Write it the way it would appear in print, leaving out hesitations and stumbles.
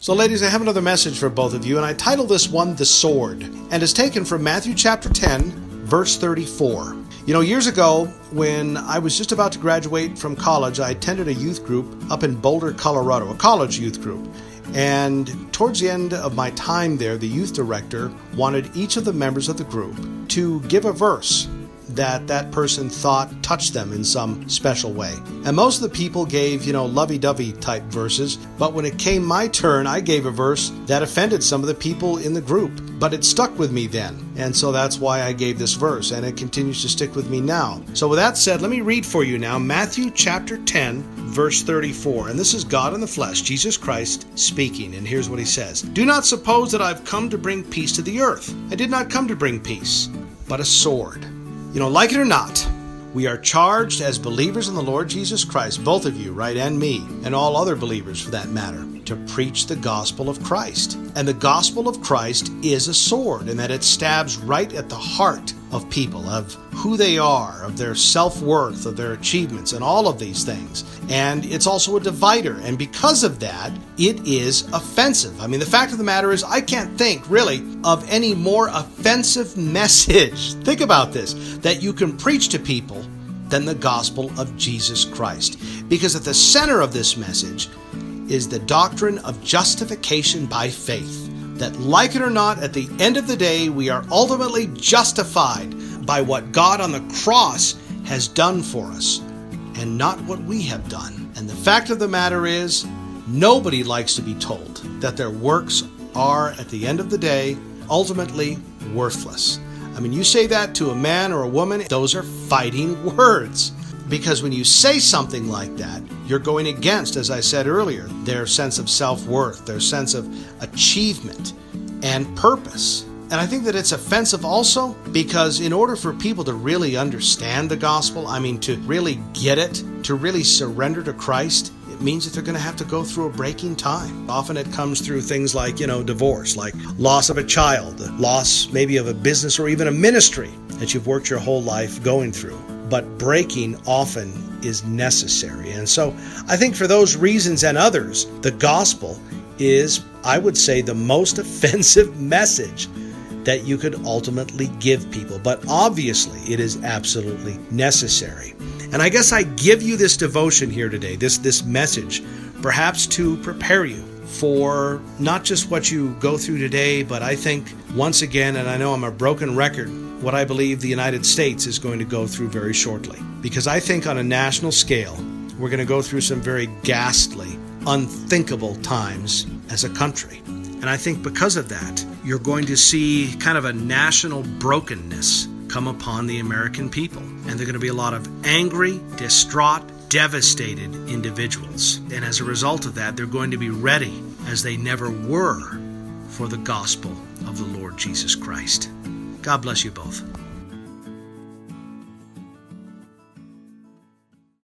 So ladies, I have another message for both of you, and I title this one, The Sword, and it's taken from Matthew chapter 10, verse 34. Years ago, when I was just about to graduate from college, I attended a youth group up in Boulder, Colorado, a college youth group. And towards the end of my time there, the youth director wanted each of the members of the group to give a verse that person thought touched them in some special way. And most of the people gave, lovey-dovey type verses, but when it came my turn, I gave a verse that offended some of the people in the group. But it stuck with me then, and so that's why I gave this verse, and it continues to stick with me now. So with that said, let me read for you now Matthew chapter 10, verse 34. And this is God in the flesh, Jesus Christ, speaking. And here's what he says. "Do not suppose that I've come to bring peace to the earth. I did not come to bring peace, but a sword." Like it or not, we are charged as believers in the Lord Jesus Christ, both of you, right, and me, and all other believers for that matter, to preach the gospel of Christ. And the gospel of Christ is a sword, in that it stabs right at the heart of people, of who they are, of their self-worth, of their achievements, and all of these things. And it's also a divider, and because of that, it is offensive. The fact of the matter is, I can't think, really, of any more offensive message, think about this, that you can preach to people than the gospel of Jesus Christ. Because at the center of this message is the doctrine of justification by faith. That, like it or not, at the end of the day, we are ultimately justified by what God on the cross has done for us, and not what we have done. And the fact of the matter is, nobody likes to be told that their works are, at the end of the day, ultimately worthless. You say that to a man or a woman, those are fighting words. Because when you say something like that, you're going against, as I said earlier, their sense of self-worth, their sense of achievement and purpose. And I think that it's offensive also because in order for people to really understand the gospel, to really get it, to really surrender to Christ, it means that they're going to have to go through a breaking time. Often it comes through things like, divorce, like loss of a child, loss maybe of a business or even a ministry that you've worked your whole life going through. But breaking often is necessary. And so I think for those reasons and others, the gospel is, I would say, the most offensive message that you could ultimately give people. But obviously, it is absolutely necessary. And I guess I give you this devotion here today, this message, perhaps to prepare you for not just what you go through today, but I think once again, and I know I'm a broken record, what I believe the United States is going to go through very shortly. Because I think on a national scale, we're going to go through some very ghastly, unthinkable times as a country. And I think because of that, you're going to see kind of a national brokenness come upon the American people. And there are going to be a lot of angry, distraught, devastated individuals. And as a result of that, they're going to be ready as they never were for the gospel of the Lord Jesus Christ. God bless you both.